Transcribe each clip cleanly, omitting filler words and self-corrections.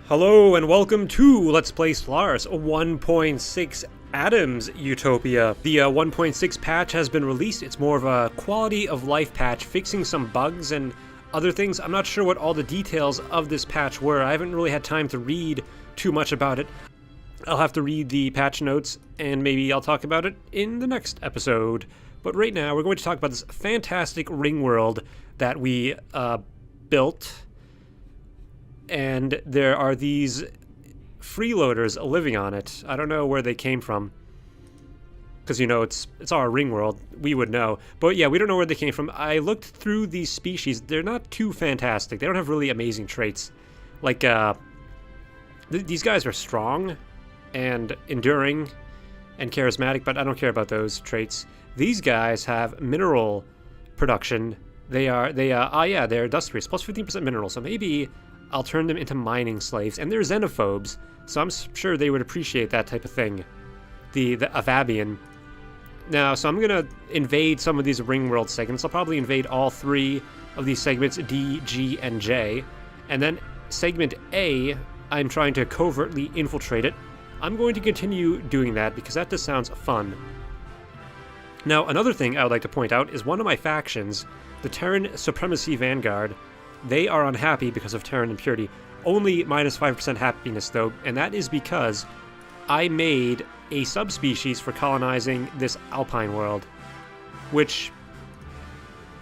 Hello and welcome to Let's Play Stellaris 1.6 Atoms Utopia. The 1.6 patch has been released. It's more of a quality of life patch, fixing some bugs and other things. I'm not sure what all the details of this patch were. I haven't really had time to read too much about it. I'll have to read the patch notes and maybe I'll talk about it in the next episode. But right now we're going to talk about this fantastic ring world that we built. And there are these freeloaders living on it. I don't know where they came from. Because, you know, it's our ring world. We would know. But yeah, we don't know where they came from. I looked through these species. They're not too fantastic. They don't have really amazing traits. Like, these guys are strong and enduring and charismatic, but I don't care about those traits. These guys have mineral production. They're industrious, plus 15% mineral. So maybe I'll turn them into mining slaves, and they're xenophobes, so I'm sure they would appreciate that type of thing. The Avabian. Now, so I'm gonna invade some of these ring world segments. I'll probably invade all three of these segments, D, G, and J. And then segment A, I'm trying to covertly infiltrate it. I'm going to continue doing that because that just sounds fun. Now, another thing I would like to point out is one of my factions, the Terran Supremacy Vanguard. They are unhappy because of Terran impurity. Only minus 5% happiness though, and that is because I made a subspecies for colonizing this alpine world. Which,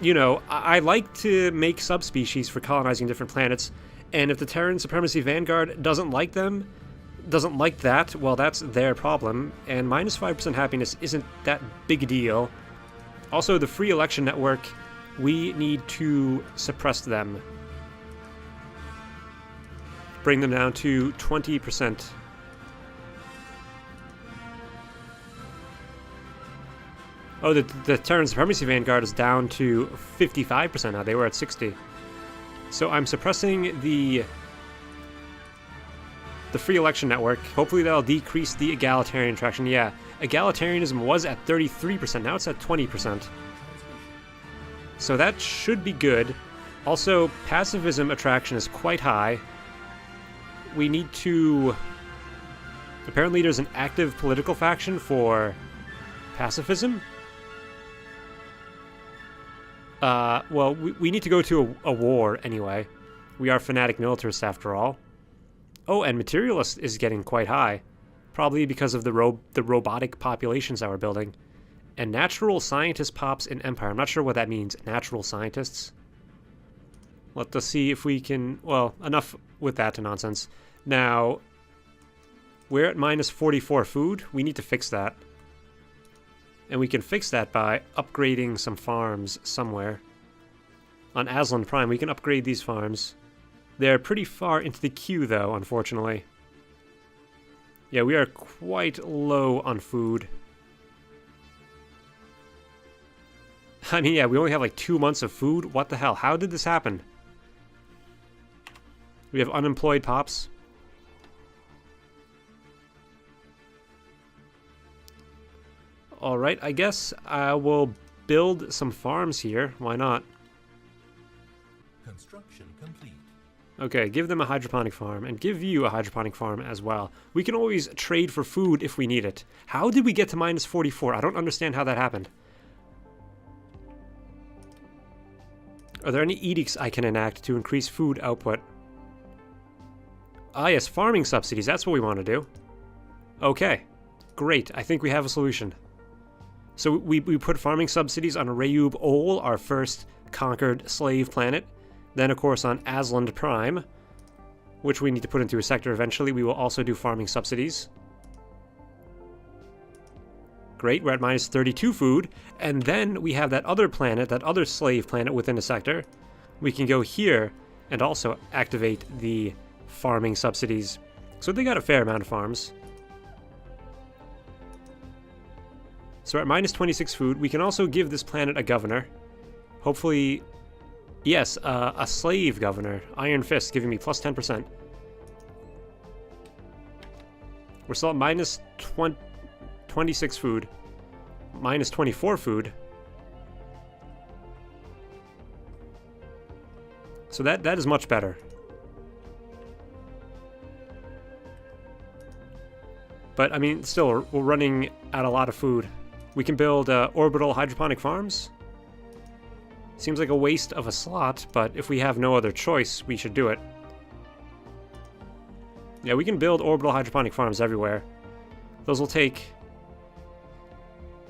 you know, I like to make subspecies for colonizing different planets, and if the Terran Supremacy Vanguard doesn't like them, doesn't like that, well, that's their problem, and minus 5% happiness isn't that big a deal. Also, the free election network, we need to suppress them. Bring them down to 20%. Oh, the Terran Supremacy Vanguard is down to 55% now. They were at 60. So I'm suppressing the free election network. Hopefully that'll decrease the egalitarian traction. Yeah, egalitarianism was at 33%. Now it's at 20%. So that should be good. Also, pacifism attraction is quite high. We need to... Apparently there's an active political faction for pacifism. Well, we need to go to a war anyway. We are Fanatic Militarists after all. Oh, and Materialist is getting quite high. Probably because of the robotic populations that we're building. And Natural Scientist pops in Empire. I'm not sure what that means, natural scientists. Let us see if we can... Well, enough with that nonsense. Now, we're at minus 44 food. We need to fix that. And we can fix that by upgrading some farms somewhere. On Aslan Prime, we can upgrade these farms. They're pretty far into the queue, though, unfortunately. Yeah, we are quite low on food. I mean, yeah, we only have like 2 months of food. What the hell? How did this happen? We have unemployed pops. Alright, I guess I will build some farms here. Why not? Construction complete. Okay, give them a hydroponic farm, and give you a hydroponic farm as well. We can always trade for food if we need it. How did we get to minus 44? I don't understand how that happened. Are there any edicts I can enact to increase food output? Ah yes, farming subsidies, that's what we want to do. Okay, great, I think we have a solution. So we put farming subsidies on Rayub Ol, our first conquered slave planet. Then, of course, on Aslan Prime, which we need to put into a sector eventually, we will also do farming subsidies. Great, we're at minus 32 food. And then we have that other planet, that other slave planet within a sector. We can go here and also activate the farming subsidies. So they got a fair amount of farms. So we're at minus 26 food. We can also give this planet a governor. Hopefully, yes, a slave governor. Iron Fist giving me plus 10%. We're still at minus 26 food. Minus 24 food. So that is much better. But, I mean, still, we're running out a lot of food. We can build orbital hydroponic farms. Seems like a waste of a slot, but if we have no other choice, we should do it. Yeah, we can build orbital hydroponic farms everywhere. Those will take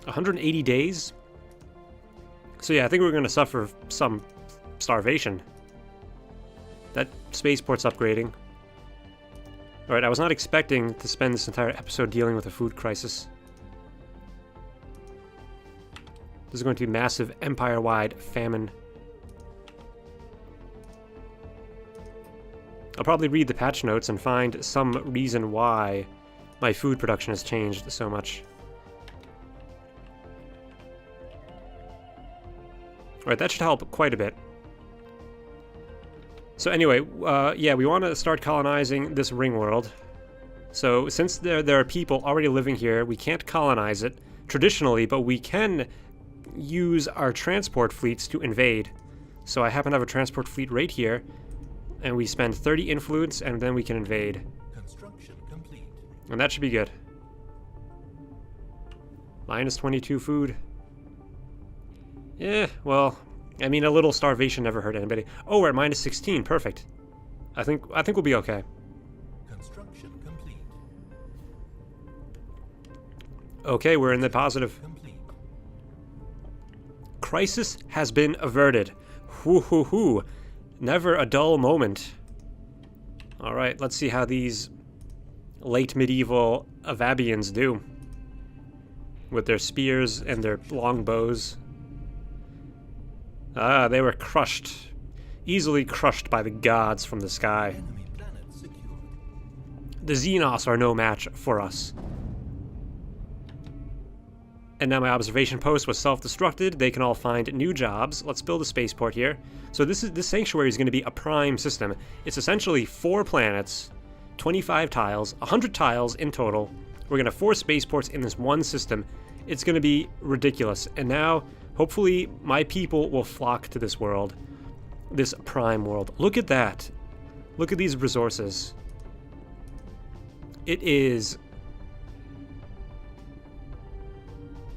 180 days. So yeah, I think we're going to suffer some starvation. That spaceport's upgrading. Alright, I was not expecting to spend this entire episode dealing with a food crisis. This is going to be massive empire-wide famine. I'll probably read the patch notes and find some reason why my food production has changed so much. Alright, that should help quite a bit. So anyway, yeah, we want to start colonizing this ring world. So since there are people already living here, we can't colonize it traditionally, but we can use our transport fleets to invade. So I happen to have a transport fleet right here, and we spend 30 influence, and then we can invade. Construction complete. And that should be good. Minus 22 food. Yeah, well, I mean, a little starvation never hurt anybody. Oh, we're at minus 16. Perfect. I think we'll be okay. Construction complete. Okay, we're in the positive. Complete. Crisis has been averted. Hoo hoo hoo. Never a dull moment. Alright, let's see how these late medieval Avabians do. With their spears and their longbows. Ah, they were crushed. Easily crushed by the gods from the sky. Enemy planet secured. The Xenos are no match for us. And now my observation post was self-destructed. They can all find new jobs. Let's build a spaceport here. So this sanctuary is going to be a prime system. It's essentially 4 planets, 25 tiles, 100 tiles in total. We're going to have 4 spaceports in this one system. It's going to be ridiculous. And now, hopefully, my people will flock to this world. This prime world. Look at that. Look at these resources. It is...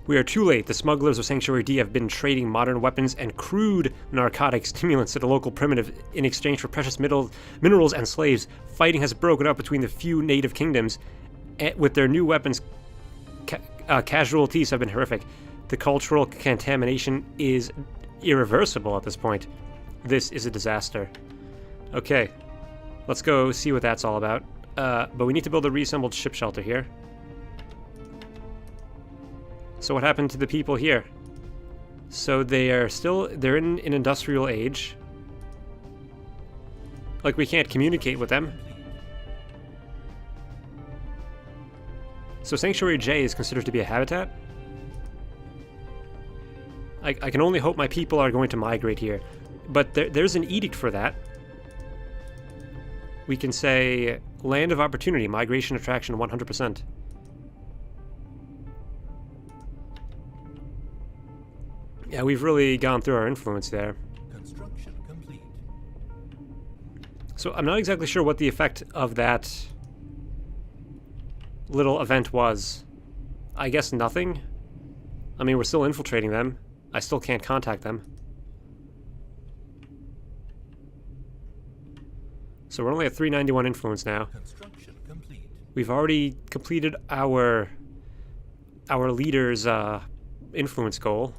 We are too late. The smugglers of Sanctuary D have been trading modern weapons and crude narcotic stimulants to the local primitive in exchange for precious minerals and slaves. Fighting has broken up between the few native kingdoms. With their new weapons, casualties have been horrific. The cultural contamination is irreversible at this point. This is a disaster. Okay, let's go see what that's all about. But we need to build a reassembled ship shelter here. So what happened to the people here? So they're in an industrial age. Like, we can't communicate with them. So Sanctuary J is considered to be a habitat? I can only hope my people are going to migrate here. But there's an edict for that. We can say, Land of Opportunity, Migration Attraction 100%. Yeah, we've really gone through our influence there. Construction complete. So I'm not exactly sure what the effect of that little event was. I guess nothing. I mean, we're still infiltrating them. I still can't contact them. So we're only at 391 influence now. Construction complete. We've already completed our leader's influence goal.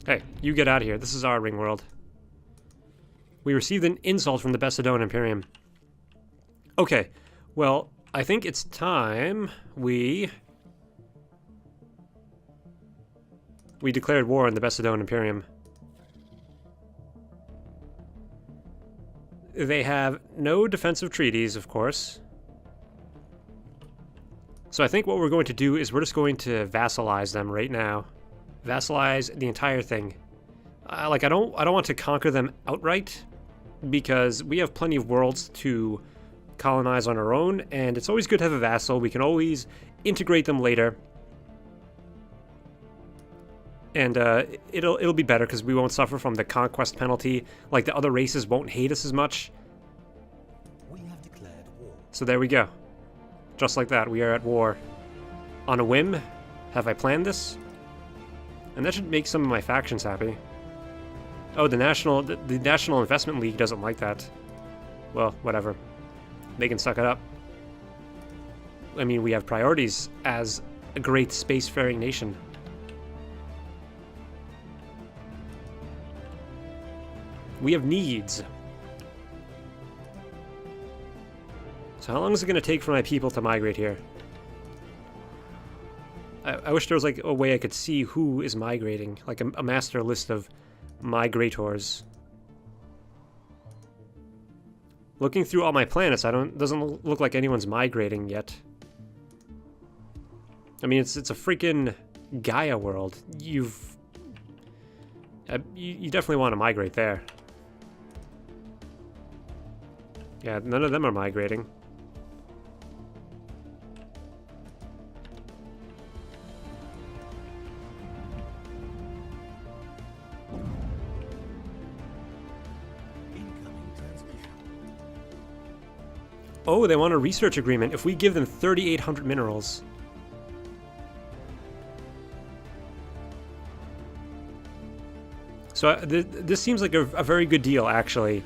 Hey, you get out of here. This is our ring world. We received an insult from the Besadone Imperium. Okay, well, I think it's time we declared war on the Besadone Imperium. They have no defensive treaties, of course. So I think what we're going to do is we're just going to vassalize them right now. Vassalize the entire thing. I don't want to conquer them outright, because we have plenty of worlds to colonize on our own, and it's always good to have a vassal. We can always integrate them later, and it'll be better because we won't suffer from the conquest penalty. Like, the other races won't hate us as much. We have declared war. So there we go. Just like that, we are at war. On a whim, have I planned this? And that should make some of my factions happy. Oh, the National Investment League doesn't like that. Well, whatever. They can suck it up. I mean, we have priorities as a great spacefaring nation. We have needs. So how long is it going to take for my people to migrate here? I wish there was like a way I could see who is migrating, like a master list of migrators. Looking through all my planets, doesn't look like anyone's migrating yet. I mean, it's a freaking Gaea world. You definitely want to migrate there. Yeah, none of them are migrating. Oh, they want a research agreement if we give them 3,800 minerals. So this seems like a very good deal, actually.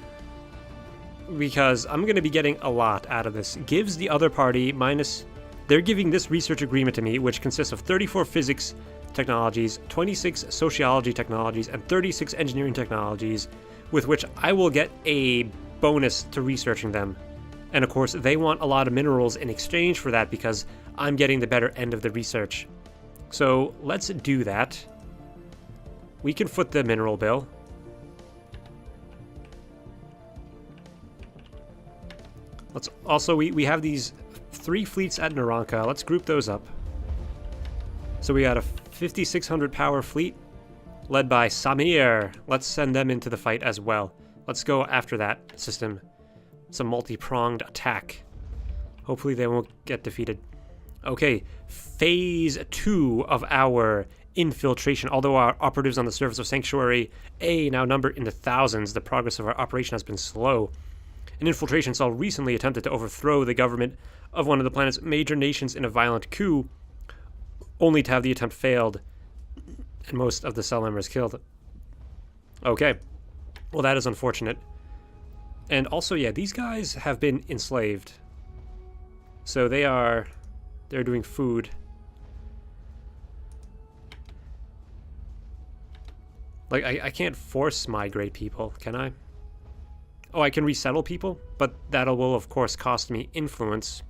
Because I'm going to be getting a lot out of this. Gives the other party minus... They're giving this research agreement to me, which consists of 34 physics technologies, 26 sociology technologies, and 36 engineering technologies, with which I will get a bonus to researching them. And of course, they want a lot of minerals in exchange for that because I'm getting the better end of the research. So let's do that. We can foot the mineral bill. Let's also, we have these 3 fleets at Naranka. Let's group those up. So we got a 5,600 power fleet led by Samir. Let's send them into the fight as well. Let's go after that system. Some multi-pronged attack. Hopefully they won't get defeated. Okay, phase 2 of our infiltration. Although our operatives on the surface of Sanctuary A now number in the thousands, the progress of our operation has been slow. An infiltration cell recently attempted to overthrow the government of one of the planet's major nations in a violent coup, only to have the attempt failed, and most of the cell members killed. Okay, well that is unfortunate. And also, yeah, these guys have been enslaved. So they're doing food. Like, I can't force migrate people, can I? Oh, I can resettle people, but that will, of course, cost me influence.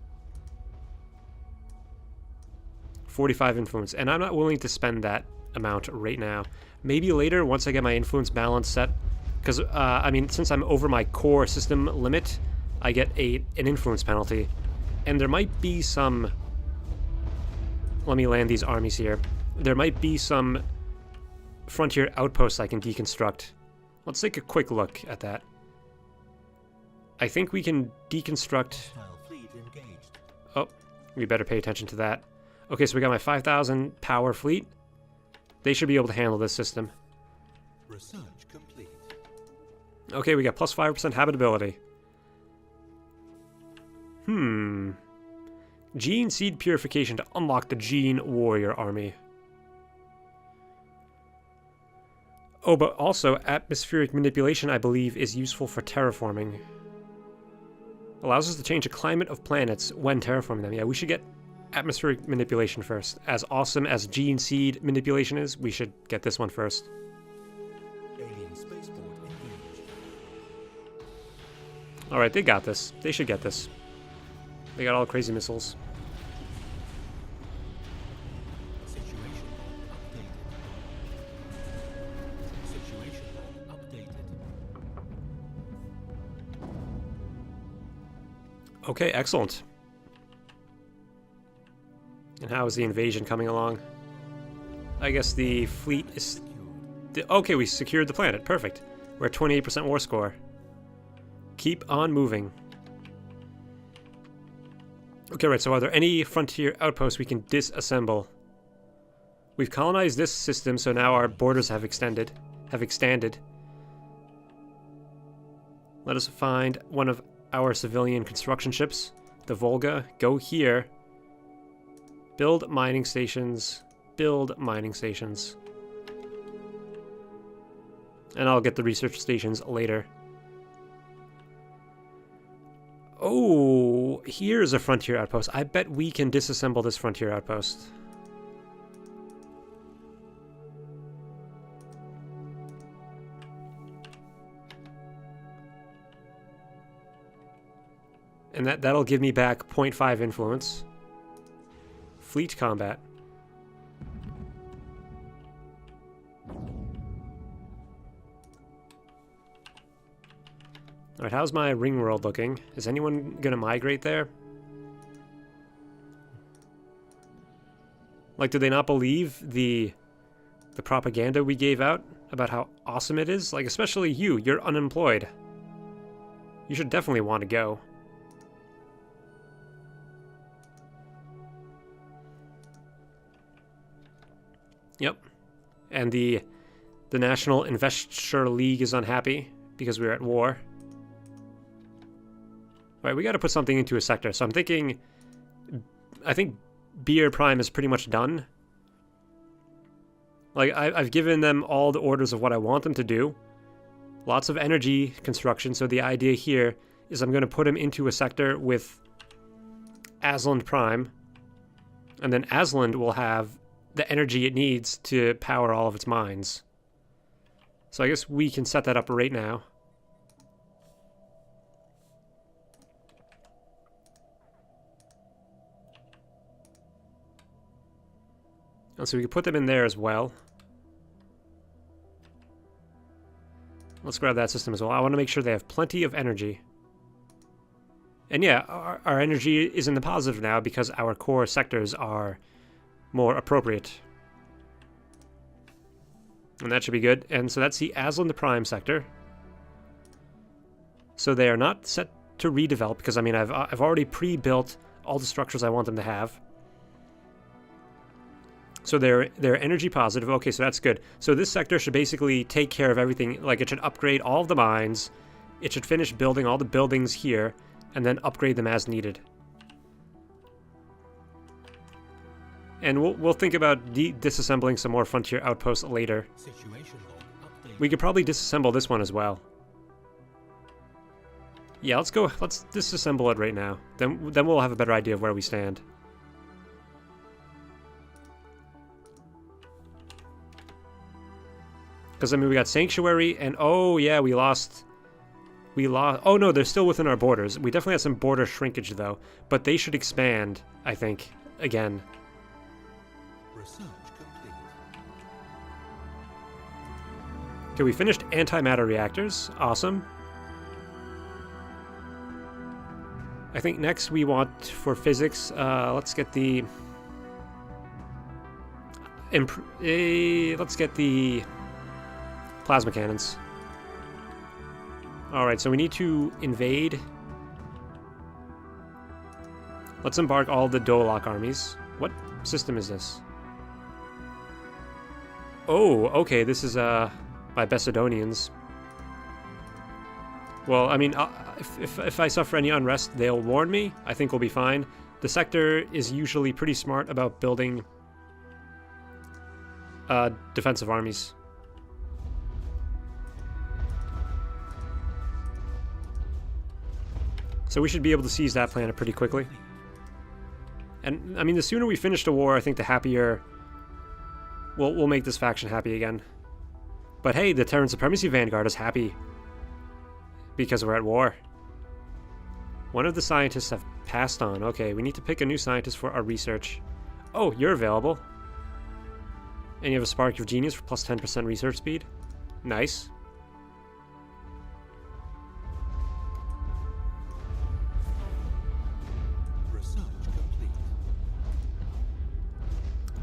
45 influence, and I'm not willing to spend that amount right now. Maybe later, once I get my influence balance set. Because, I mean, since I'm over my core system limit, I get an influence penalty. And there might be some... Let me land these armies here. There might be some frontier outposts I can deconstruct. Let's take a quick look at that. I think we can deconstruct... Oh, we better pay attention to that. Okay, so we got my 5,000 power fleet. They should be able to handle this system. Research complete. Okay, we got plus 5% habitability. Gene seed purification to unlock the Gene Warrior army. Oh, but also atmospheric manipulation, I believe, is useful for terraforming. Allows us to change the climate of planets when terraforming them. Yeah, we should get atmospheric manipulation first. As awesome as gene seed manipulation is, we should get this one first. Alien spaceport engaged. Alright, they got this. They should get this. They got all the crazy missiles. Situation updated. Situation updated. Okay, excellent. And how is the invasion coming along? I guess the fleet is... Okay, we secured the planet. Perfect. We're at 28% war score. Keep on moving. Okay, right, so are there any frontier outposts we can disassemble? We've colonized this system, so now our borders have extended. Let us find one of our civilian construction ships. the Volga, go here. Build mining stations. Build mining stations. And I'll get the research stations later. Oh, here's a frontier outpost. I bet we can disassemble this frontier outpost. And that'll give me back 0.5 influence. Fleet combat. Alright, how's my Ringworld looking? Is anyone gonna migrate there? Like, do they not believe the propaganda we gave out about how awesome it is? Like, especially you, you're unemployed. You should definitely want to go. Yep. And the National Investor League is unhappy because we're at war. Right, we got to put something into a sector. So I'm thinking, I think Beer Prime is pretty much done. Like, I've given them all the orders of what I want them to do. Lots of energy construction. So the idea here is I'm going to put him into a sector with Asland Prime. And then Asland will have the energy it needs to power all of its mines. So I guess we can set that up right now. And so we can put them in there as well. Let's grab that system as well. I want to make sure they have plenty of energy. And yeah, our energy is in the positive now because our core sectors are more appropriate. And that should be good. And so that's the Aslan the Prime sector. So they are not set to redevelop because, I mean, I've already pre-built all the structures I want them to have. So they're energy positive. Okay, so that's good. So this sector should basically take care of everything. Like, it should upgrade all of the mines. It should finish building all the buildings here and then upgrade them as needed. And we'll think about disassembling some more frontier outposts later. We could probably disassemble this one as well. Yeah, let's disassemble it right now. Then we'll have a better idea of where we stand. Because, I mean, we got Sanctuary, and oh yeah, we lost... Oh no, they're still within our borders. We definitely have some border shrinkage though, but they should expand, I think, again. Research complete. Okay, we finished antimatter reactors. Awesome. I think next we want, for physics, let's get the... let's get the plasma cannons. Alright, so we need to invade. Let's embark all the Dolak armies. What system is this? Oh, okay, this is my Macedonians. Well, I mean, if I suffer any unrest, they'll warn me. I think we'll be fine. The sector is usually pretty smart about building defensive armies. So we should be able to seize that planet pretty quickly. And, I mean, the sooner we finish the war, I think the happier... We'll make this faction happy again. But hey, the Terran Supremacy Vanguard is happy. Because we're at war. One of the scientists have passed on. Okay, we need to pick a new scientist for our research. Oh, you're available. And you have a Spark of Genius for plus 10% research speed. Nice.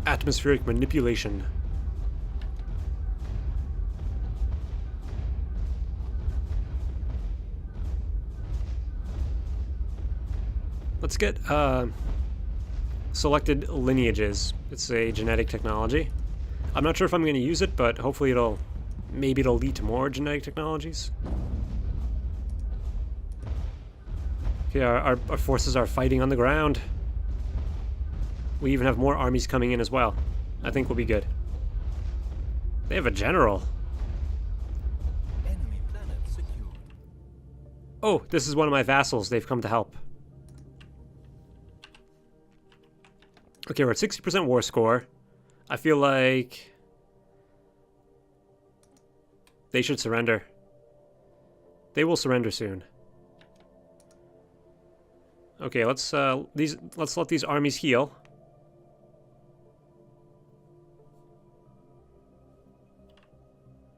Atmospheric manipulation. Let's get selected lineages. It's a genetic technology. I'm not sure if I'm going to use it, but hopefully maybe it'll lead to more genetic technologies. Okay, our forces are fighting on the ground. We even have more armies coming in as well. I think we'll be good. They have a general. Enemy planet secured. Oh, this is one of my vassals. They've come to help. Okay, we're at 60% war score. I feel like they should surrender. They will surrender soon. Okay, let's let these armies heal.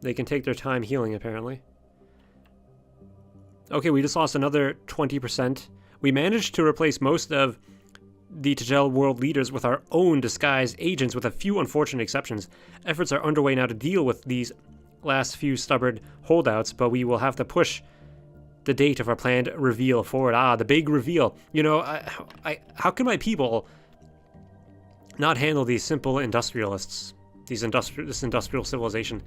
They can take their time healing, apparently. Okay, we just lost another 20%. We managed to replace most of the Tagel world leaders with our own disguised agents, with a few unfortunate exceptions. Efforts are underway now to deal with these last few stubborn holdouts, but we will have to push the date of our planned reveal forward. Ah, the big reveal. You know, how can my people not handle these simple industrialists? This industrial civilization.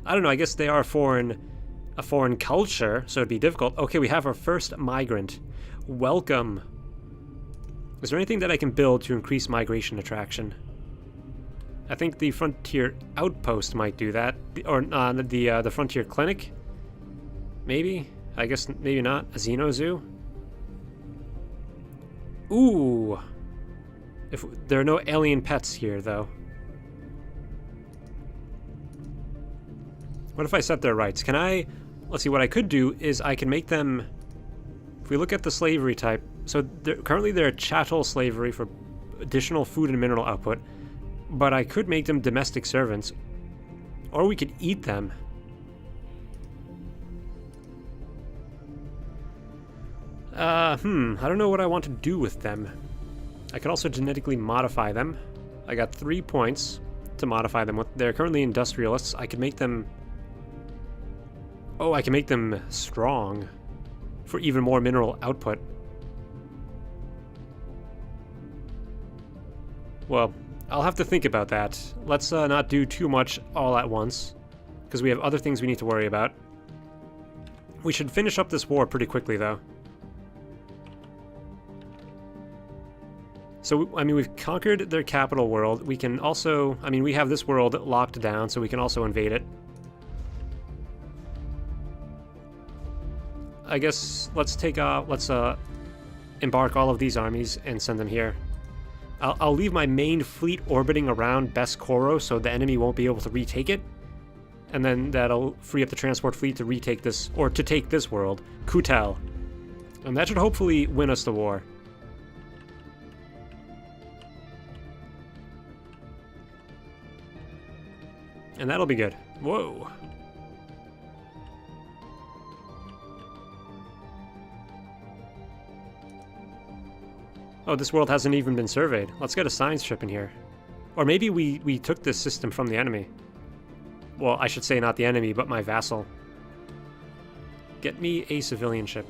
I don't know, I guess they are a foreign culture, so it'd be difficult. Okay, we have our first migrant. Welcome. Is there anything that I can build to increase migration attraction? I think the Frontier Outpost might do that. Or the Frontier Clinic? Maybe? I guess maybe not. A Xeno Zoo? Ooh! If there are no alien pets here, though. What if I set their rights? Can I... Let's see, what I could do is I can make them... If we look at the slavery type... So currently they're chattel slavery for additional food and mineral output. But I could make them domestic servants. Or we could eat them. I don't know what I want to do with them. I could also genetically modify them. I got 3 points to modify them with. They're currently industrialists. I could make them... Oh, I can make them strong for even more mineral output. Well, I'll have to think about that. Let's not do too much all at once, because we have other things we need to worry about. We should finish up this war pretty quickly, though. So, I mean, we've conquered their capital world. We can also... I mean, we have this world locked down, so we can also invade it. I guess let's embark all of these armies and send them here. I'll leave my main fleet orbiting around Beskoro so the enemy won't be able to retake it. And then that'll free up the transport fleet to retake this, or to take this world, Kutel. And that should hopefully win us the war. And that'll be good. Whoa. Oh, this world hasn't even been surveyed. Let's get a science ship in here. Or maybe we took this system from the enemy. Well, I should say not the enemy, but my vassal. Get me a civilian ship.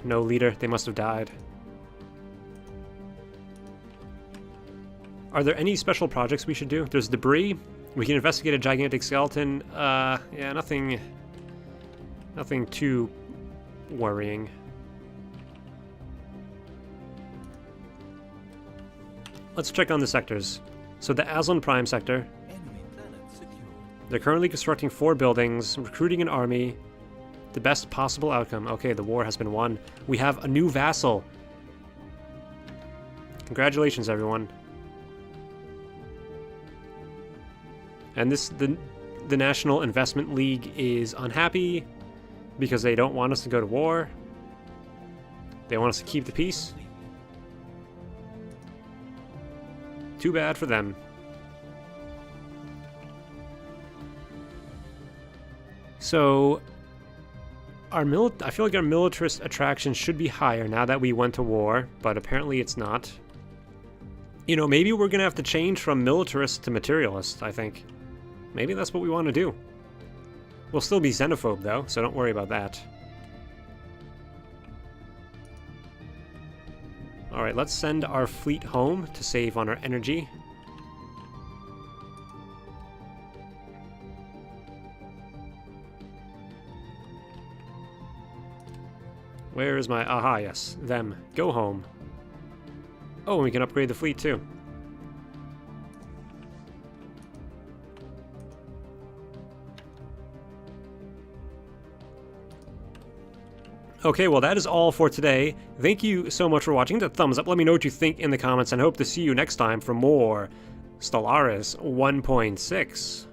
No leader. They must have died. Are there any special projects we should do? There's debris. We can investigate a gigantic skeleton. Yeah, nothing too worrying. Let's check on the sectors. So the Aslan Prime sector. Enemy planet secured. They're currently constructing 4 buildings, recruiting an army. The best possible outcome. Okay, the war has been won. We have a new vassal. Congratulations, everyone. And the National Investment League is unhappy because they don't want us to go to war. They want us to keep the peace. Too bad for them. So, I feel like our militarist attraction should be higher now that we went to war, but apparently it's not. You know, maybe we're gonna have to change from militarist to materialist, I think. Maybe that's what we want to do. We'll still be xenophobe, though, so don't worry about that. Alright, let's send our fleet home to save on our energy. Where is my... Aha, yes. Them. Go home. Oh, and we can upgrade the fleet too. Okay, well that is all for today. Thank you so much for watching. Hit that thumbs up. Let me know what you think in the comments, and I hope to see you next time for more Stellaris 1.6.